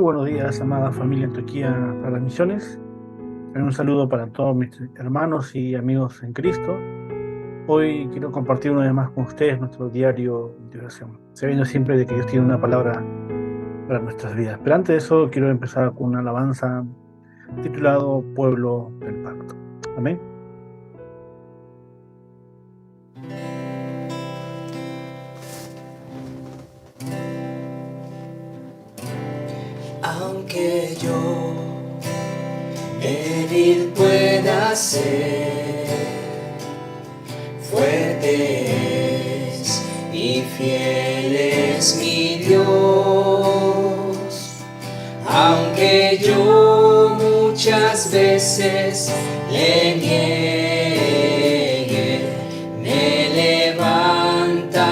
buenos días, amada familia Antioquía para las Misiones. Un saludo para todos mis hermanos y amigos en Cristo. Hoy quiero compartir una vez más con ustedes nuestro diario de oración, sabiendo siempre de que Dios tiene una palabra para nuestras vidas. Pero antes de eso, quiero empezar con una alabanza titulado Pueblo del Pacto. Amén. Aunque yo débil pueda ser, fuerte es y fiel es mi Dios. Aunque yo muchas veces le niegue, me levanta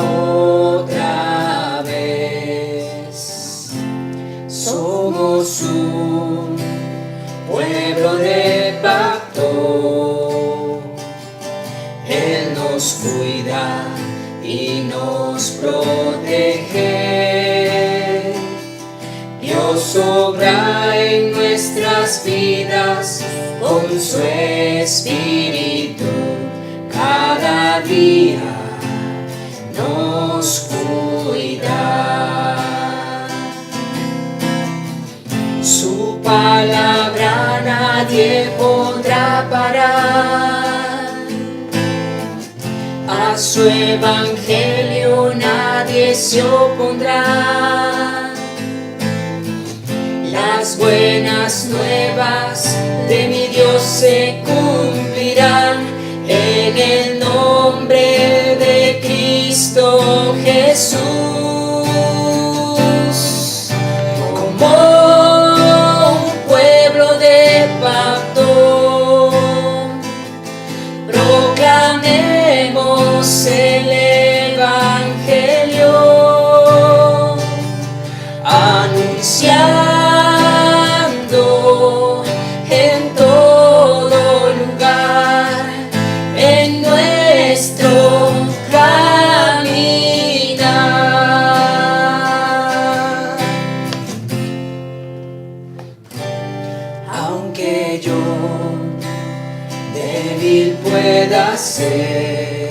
otra vez. Somos un pueblo de pacto, Él nos cuida y nos protege. Dios obra en nuestras vidas con su espíritu, cada día nos cuida. Su palabra nadie podrá parar, a su evangelio nadie se opondrá. Las buenas nuevas de mi Dios se cumplirán en el nombre de Cristo Jesús. Como un pueblo de pacto, proclamemos el evangelio, anunciando en todo lugar, en nuestro caminar. Aunque yo débil pueda ser,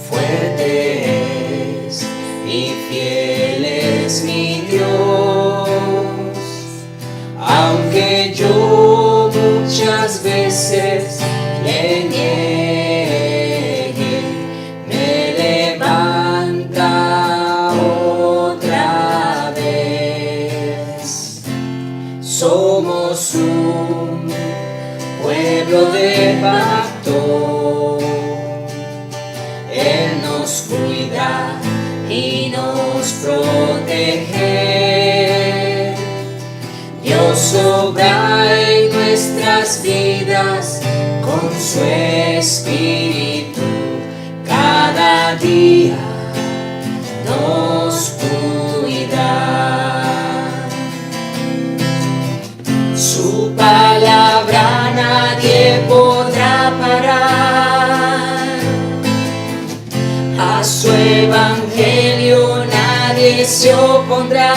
fuerte es y fiel es mi Dios. Aunque yo muchas veces le niegue, me levanta otra vez. Somos un pueblo de pacto, Él nos cuida y nos protege. Dios obra en nuestras vidas con su espíritu, cada día nos cuida. Su palabra nadie podrá parar, a su evangelio nadie se opondrá.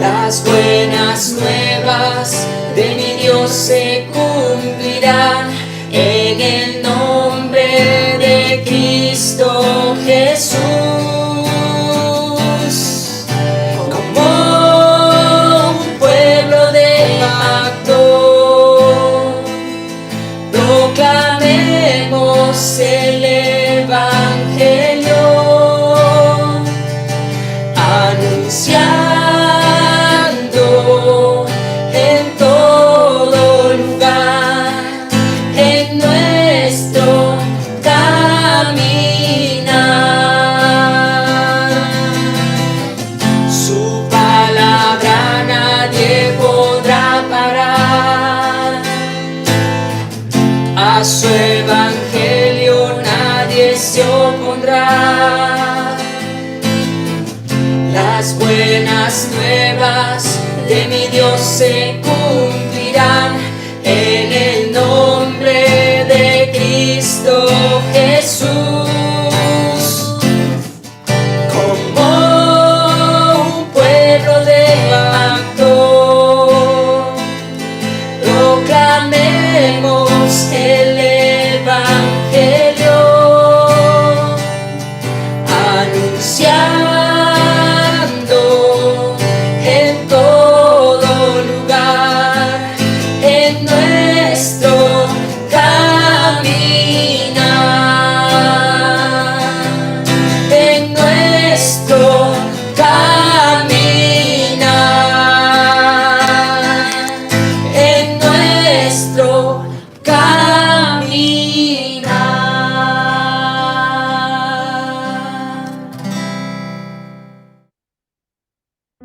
Las buenas nuevas de mi Dios se cumplirán en el nombre de Cristo Jesús. Como un pueblo de pacto, proclamemos el evangelio, anunciando en todo lugar, en nuestro caminar. Su palabra nadie podrá parar, a su evangelio nadie se opondrá. Las buenas nuevas de mi Dios se cumplirán en el nombre de Cristo Jesús. Como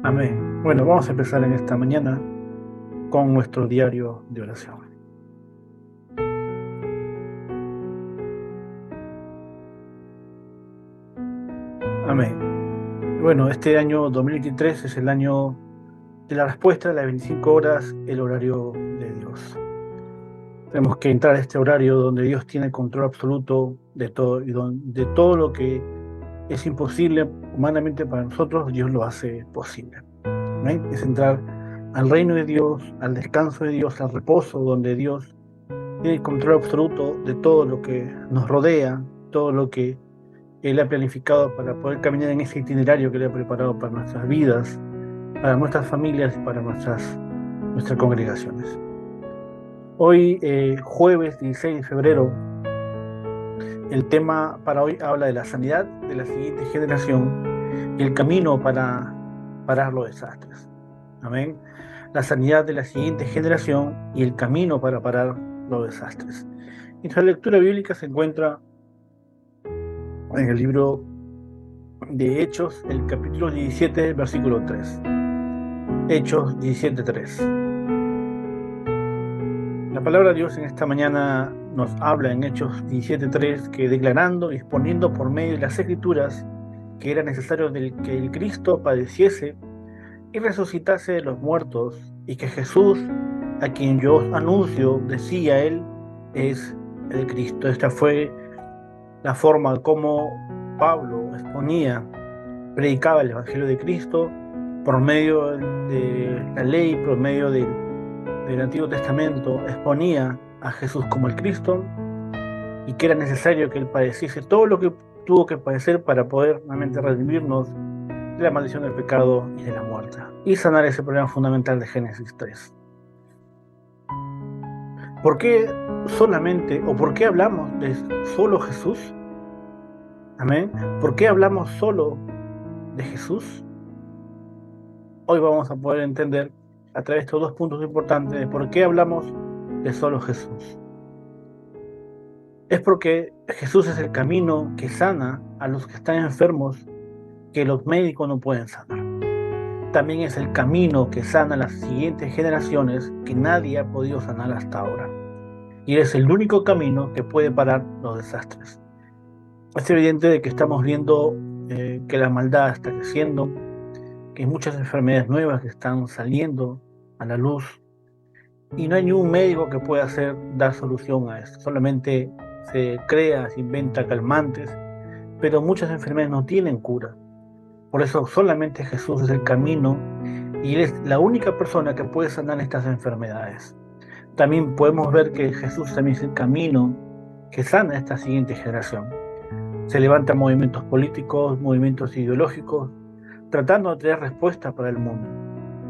Amén. Bueno, vamos a empezar en esta mañana con nuestro diario de oración. Amén. Bueno, este año 2023 es el año de la respuesta de las 25 horas, el horario de Dios. Tenemos que entrar a este horario donde Dios tiene control absoluto de todo y de todo lo que es imposible humanamente para nosotros, Dios lo hace posible. Amén. Es entrar al reino de Dios, al descanso de Dios, al reposo donde Dios tiene control absoluto de todo lo que nos rodea, todo lo que Él ha planificado para poder caminar en ese itinerario que Él ha preparado para nuestras vidas, para nuestras familias y para nuestras congregaciones. Hoy, jueves 16 de febrero, el tema para hoy habla de la sanidad de la siguiente generación y el camino para parar los desastres. Amén. La sanidad de la siguiente generación y el camino para parar los desastres. Nuestra lectura bíblica se encuentra en el libro de Hechos, el capítulo 17, versículo 3. Hechos 17:3. La palabra de Dios en esta mañana nos habla en Hechos 17:3 que declarando y exponiendo por medio de las Escrituras que era necesario que el Cristo padeciese y resucitase de los muertos, y que Jesús, a quien yo os anuncio, decía él, es el Cristo. Esta fue la forma como Pablo exponía, predicaba el Evangelio de Cristo por medio de la ley, por medio del Antiguo Testamento, exponía a Jesús como el Cristo y que era necesario que él padeciese todo lo que tuvo que padecer para poder realmente redimirnos de la maldición del pecado y de la muerte y sanar ese problema fundamental de Génesis 3. ¿Por qué solamente o por qué hablamos de solo Jesús? Amén. ¿Por qué hablamos solo de Jesús? Hoy vamos a poder entender a través de estos dos puntos importantes de por qué hablamos de solo Jesús. Es porque Jesús es el camino que sana a los que están enfermos que los médicos no pueden sanar. También es el camino que sana a las siguientes generaciones que nadie ha podido sanar hasta ahora. Y es el único camino que puede parar los desastres. Es evidente de que estamos viendo que la maldad está creciendo, que hay muchas enfermedades nuevas que están saliendo a la luz y no hay ningún médico que pueda dar solución a esto. Solamente se crea, se inventa calmantes, pero muchas enfermedades no tienen cura. Por eso solamente Jesús es el camino y Él es la única persona que puede sanar estas enfermedades. También podemos ver que Jesús también es el camino que sana a esta siguiente generación. Se levantan movimientos políticos, movimientos ideológicos, tratando de traer respuestas para el mundo.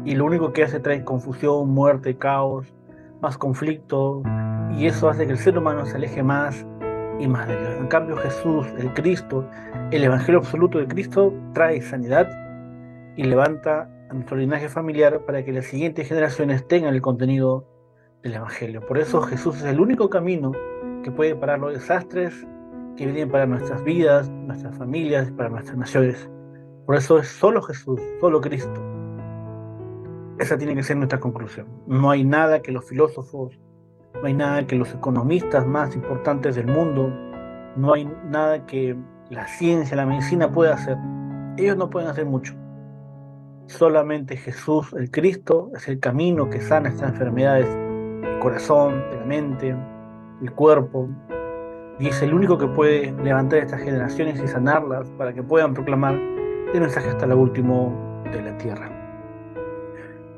Y lo único que hace trae confusión, muerte, caos, más conflicto, y eso hace que el ser humano se aleje más y más de Dios. En cambio, Jesús, el Cristo, el Evangelio absoluto de Cristo, trae sanidad y levanta a nuestro linaje familiar para que las siguientes generaciones tengan el contenido del Evangelio. Por eso Jesús es el único camino que puede parar los desastres que vienen para nuestras vidas, nuestras familias, para nuestras naciones. Por eso es solo Jesús, solo Cristo. Esa tiene que ser nuestra conclusión. No hay nada que los filósofos, no hay nada que los economistas más importantes del mundo, no hay nada que la ciencia, la medicina pueda hacer. Ellos no pueden hacer mucho. Solamente Jesús, el Cristo, es el camino que sana estas enfermedades del corazón, de la mente, del cuerpo, y es el único que puede levantar estas generaciones y sanarlas para que puedan proclamar el mensaje hasta lo último de la tierra.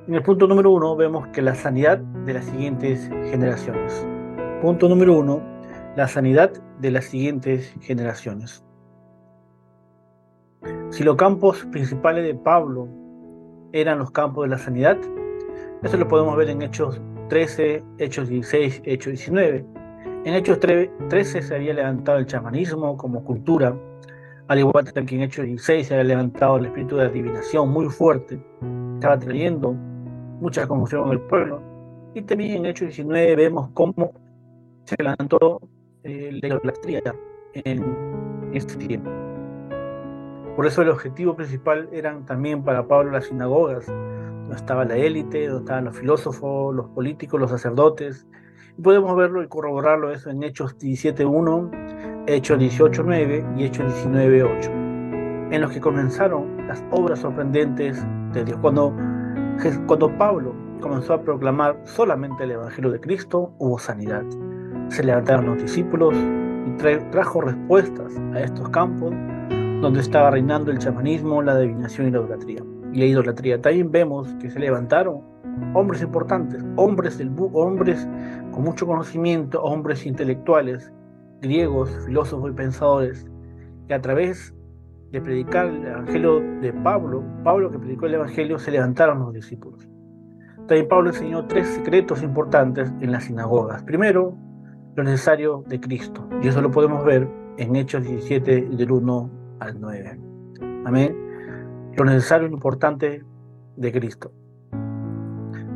En el punto número 1 vemos que la sanidad de las siguientes generaciones. Punto número 1, la sanidad de las siguientes generaciones. Si los campos principales de Pablo eran los campos de la sanidad, eso lo podemos ver en Hechos 13, Hechos 16, Hechos 19. En Hechos 13 se había levantado el chamanismo como cultura, al igual que en Hechos 16 se había levantado el espíritu de adivinación muy fuerte, estaba trayendo mucha confusión en el pueblo. Y también en Hechos 19 vemos cómo se levantó la idolatría en ese tiempo. Por eso el objetivo principal eran también para Pablo las sinagogas, donde estaba la élite, donde estaban los filósofos, los políticos, los sacerdotes. Y podemos verlo y corroborarlo eso en Hechos 17:1, Hechos 18:9 y Hechos 19:8, en los que comenzaron las obras sorprendentes de Dios. Cuando Pablo comenzó a proclamar solamente el Evangelio de Cristo, hubo sanidad. Se levantaron los discípulos y trajo respuestas a estos campos donde estaba reinando el chamanismo, la adivinación y la idolatría. Y la idolatría. También vemos que se levantaron hombres importantes, hombres con mucho conocimiento, hombres intelectuales, griegos, filósofos y pensadores, que a través de predicar el Evangelio de Pablo que predicó el Evangelio, se levantaron los discípulos. También Pablo enseñó 3 secretos importantes en las sinagogas. Primero, lo necesario de Cristo. Y eso lo podemos ver en Hechos 17, del 1 al 9. Amén. Lo necesario y lo importante de Cristo.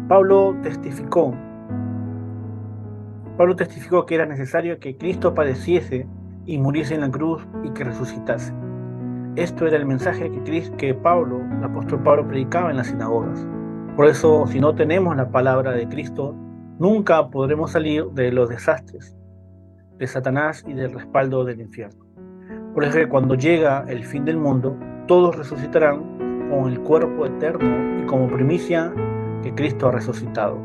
Pablo testificó que era necesario que Cristo padeciese y muriese en la cruz y que resucitase. Esto era el mensaje que Pablo, el apóstol Pablo, predicaba en las sinagogas. Por eso, si no tenemos la palabra de Cristo, nunca podremos salir de los desastres de Satanás y del respaldo del infierno. Por eso que cuando llega el fin del mundo, todos resucitarán con el cuerpo eterno y como primicia que Cristo ha resucitado.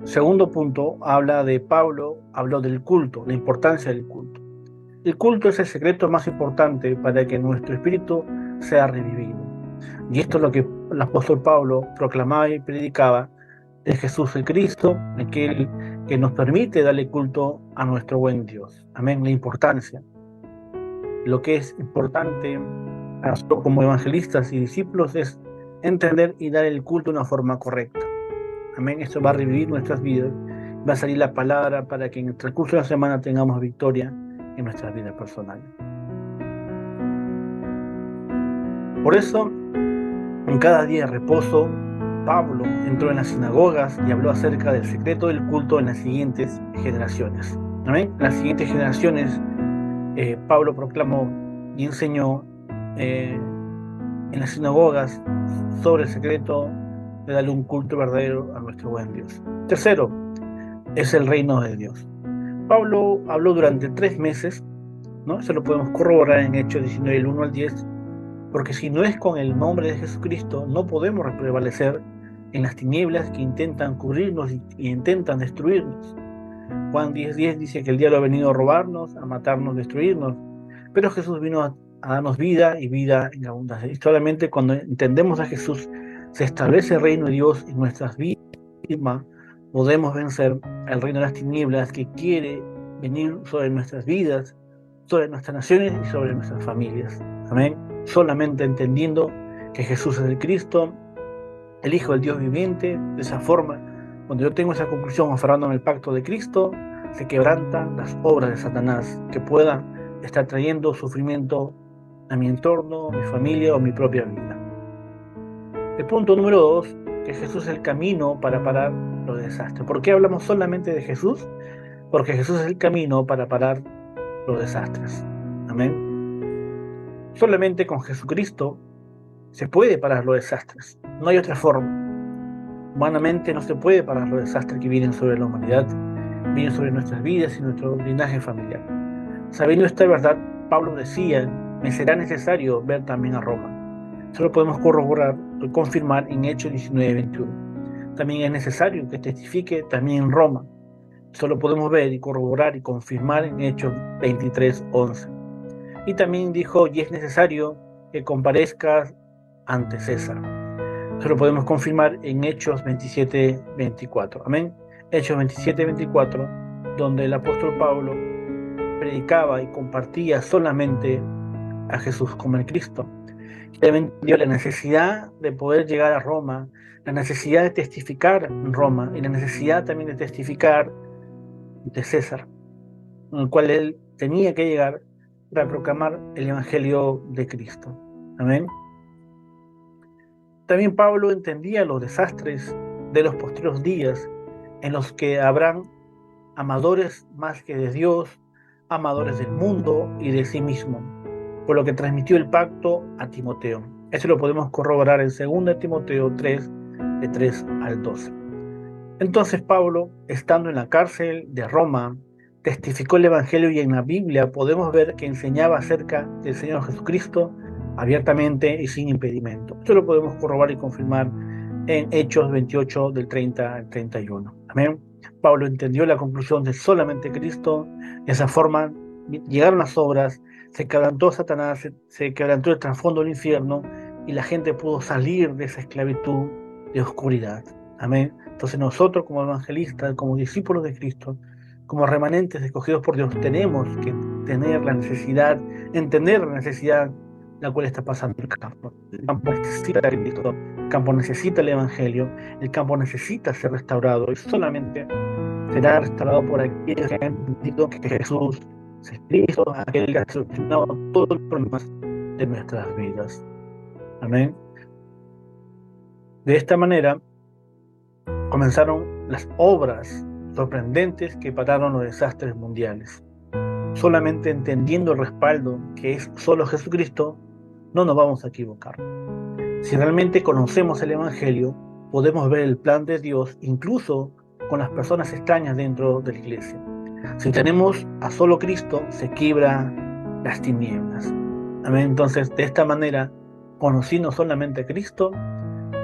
Segundo punto, habló del culto, la importancia del culto. El culto es el secreto más importante para que nuestro espíritu sea revivido. Y esto es lo que el apóstol Pablo proclamaba y predicaba de Jesús el Cristo, aquel que nos permite darle culto a nuestro buen Dios. Amén, la importancia. Lo que es importante para nosotros como evangelistas y discípulos es entender y dar el culto de una forma correcta. Amén, esto va a revivir nuestras vidas, va a salir la palabra para que en el transcurso de la semana tengamos victoria en nuestras vidas personales. Por eso, en cada día de reposo, Pablo entró en las sinagogas y habló acerca del secreto del culto en las siguientes generaciones. ¿Amén? En las siguientes generaciones, Pablo proclamó y enseñó en las sinagogas sobre el secreto de darle un culto verdadero a nuestro buen Dios. Tercero, es el reino de Dios. Pablo habló durante 3 meses, ¿no? Eso lo podemos corroborar en Hechos 19, del 1 al 10, porque si no es con el nombre de Jesucristo, no podemos prevalecer en las tinieblas que intentan cubrirnos y intentan destruirnos. Juan 10:10 dice que el diablo ha venido a robarnos, a matarnos, destruirnos, pero Jesús vino a darnos vida y vida en abundancia. Y solamente cuando entendemos a Jesús, se establece el reino de Dios en nuestras vidas, podemos vencer el reino de las tinieblas que quiere venir sobre nuestras vidas, sobre nuestras naciones y sobre nuestras familias. Amén. Solamente entendiendo que Jesús es el Cristo, el Hijo del Dios viviente. De esa forma, cuando yo tengo esa conclusión aferrándome al pacto de Cristo, se quebrantan las obras de Satanás que puedan estar trayendo sufrimiento a mi entorno, a mi familia o a mi propia vida. El punto número 2, que Jesús es el camino para parar los desastres. ¿Por qué hablamos solamente de Jesús? Porque Jesús es el camino para parar los desastres. Amén. Solamente con Jesucristo se puede parar los desastres. No hay otra forma. Humanamente no se puede parar los desastres que vienen sobre la humanidad, vienen sobre nuestras vidas y nuestro linaje familiar. Sabiendo esta verdad, Pablo decía, me será necesario ver también a Roma. Eso lo podemos corroborar y confirmar en Hechos 19:21. También es necesario que testifique también en Roma. Eso lo podemos ver y corroborar y confirmar en Hechos 23:11. Y también dijo, y es necesario que comparezcas ante César. Eso lo podemos confirmar en Hechos 27:24. Amén. Hechos 27:24, donde el apóstol Pablo predicaba y compartía solamente a Jesús como el Cristo. Y también dio la necesidad de poder llegar a Roma, la necesidad de testificar en Roma y la necesidad también de testificar de César, en el cual él tenía que llegar para proclamar el Evangelio de Cristo. Amén. También Pablo entendía los desastres de los posteriores días en los que habrán amadores más que de Dios, amadores del mundo y de sí mismo. por lo que transmitió el pacto a Timoteo. Eso lo podemos corroborar en 2 Timoteo 3, de 3 al 12. Entonces Pablo, estando en la cárcel de Roma, testificó el Evangelio, y en la Biblia podemos ver que enseñaba acerca del Señor Jesucristo abiertamente y sin impedimento. Esto lo podemos corroborar y confirmar en Hechos 28, del 30 al 31. Amén. Pablo entendió la conclusión de solamente Cristo. De esa forma llegaron las obras, se quebrantó Satanás, se quebrantó el trasfondo del infierno, y la gente pudo salir de esa esclavitud de oscuridad. Amén. Entonces nosotros, como evangelistas, como discípulos de Cristo, como remanentes escogidos por Dios, tenemos que tener la necesidad, entender la necesidad la cual está pasando el campo. El campo necesita a Cristo, el campo necesita el Evangelio, el campo necesita ser restaurado, y solamente será restaurado por aquellos que han entendido que Jesús es Cristo, aquel que ha solucionado todos los problemas de nuestras vidas. Amén. De esta manera comenzaron las obras sorprendentes que pararon los desastres mundiales. Solamente entendiendo el respaldo que es solo Jesucristo, no nos vamos a equivocar. Si realmente conocemos el Evangelio, podemos ver el plan de Dios incluso con las personas extrañas dentro de la iglesia. Si tenemos a solo Cristo, se quiebran las tinieblas. Amén. Entonces, de esta manera, conociendo solamente a Cristo,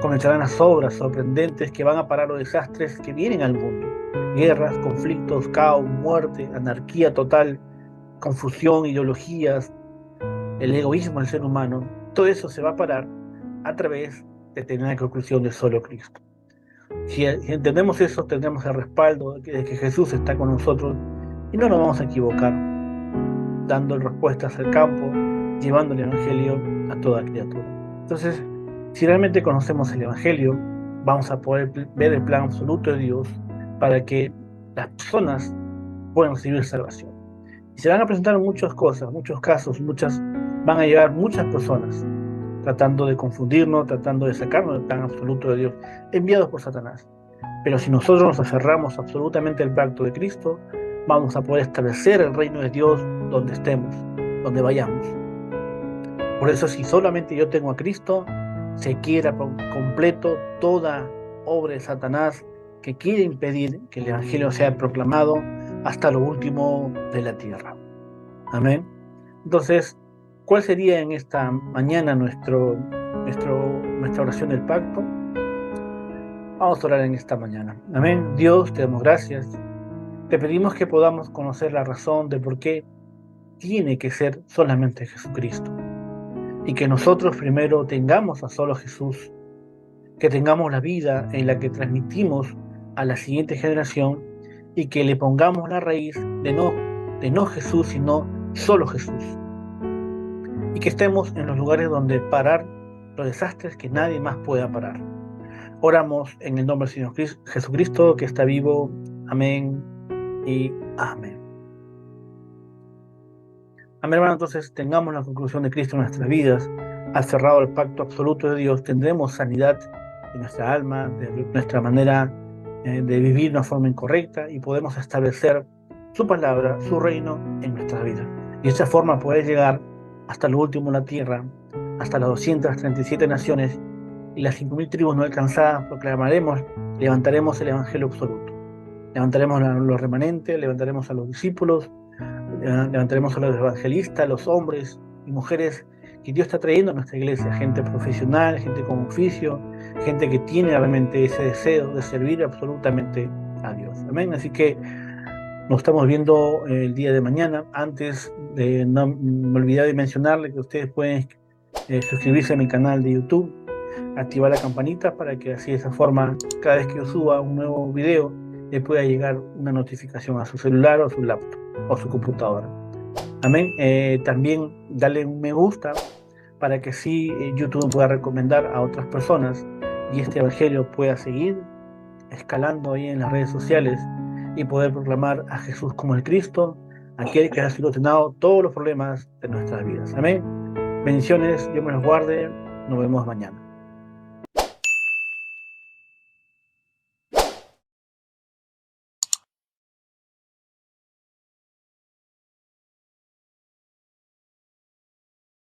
comenzarán las obras sorprendentes que van a parar los desastres que vienen al mundo. Guerras, conflictos, caos, muerte, anarquía total, confusión, ideologías, el egoísmo del ser humano. Todo eso se va a parar a través de tener la conclusión de solo Cristo. Si entendemos eso, tendremos el respaldo de que Jesús está con nosotros, y no nos vamos a equivocar, dando respuestas al campo, llevando el Evangelio a toda criatura. Entonces, si realmente conocemos el Evangelio, vamos a poder ver el plan absoluto de Dios para que las personas puedan recibir salvación. Y se van a presentar muchas cosas, muchos casos, van a llegar muchas personas tratando de confundirnos, tratando de sacarnos del plan absoluto de Dios, enviados por Satanás. Pero si nosotros nos aferramos absolutamente al pacto de Cristo, vamos a poder establecer el reino de Dios donde estemos, donde vayamos. Por eso, si solamente yo tengo a Cristo, se quiebra por completo toda obra de Satanás que quiere impedir que el Evangelio sea proclamado hasta lo último de la tierra. Amén. Entonces, ¿cuál sería en esta mañana nuestra oración del pacto? Vamos a orar en esta mañana. Amén. Dios, te damos gracias. Te pedimos que podamos conocer la razón de por qué tiene que ser solamente Jesucristo. Y que nosotros primero tengamos a solo Jesús, que tengamos la vida en la que transmitimos a la siguiente generación, y que le pongamos la raíz de no Jesús, sino solo Jesús. Y que estemos en los lugares donde parar los desastres que nadie más pueda parar. Oramos en el nombre del Señor Jesucristo, que está vivo. Amén y amén. Amén, hermano. Entonces, tengamos la conclusión de Cristo en nuestras vidas. Aferrado al pacto absoluto de Dios, tendremos sanidad de nuestra alma, de nuestra manera de vivir de una forma incorrecta, y podemos establecer su palabra, su reino en nuestra vida. Y de esa forma poder llegar hasta lo último de la tierra, hasta las 237 naciones y las 5.000 tribus no alcanzadas. Proclamaremos, levantaremos el Evangelio absoluto. Levantaremos a los remanentes, levantaremos a los discípulos, levantaremos a los evangelistas, a los hombres y mujeres que Dios está trayendo a nuestra iglesia, gente profesional, gente con oficio, gente que tiene realmente ese deseo de servir absolutamente a Dios. Amén. Así que nos estamos viendo el día de mañana. Antes de no me olvidé de mencionarle que ustedes pueden suscribirse a mi canal de YouTube, activar la campanita para que así de esa forma, cada vez que yo suba un nuevo video, le pueda llegar una notificación a su celular o a su laptop o su computadora. Amén. También dale un me gusta para que así YouTube pueda recomendar a otras personas y este evangelio pueda seguir escalando ahí en las redes sociales y poder proclamar a Jesús como el Cristo, aquel que ha solucionado todos los problemas de nuestras vidas. Amén. Bendiciones, Dios me los guarde. Nos vemos mañana.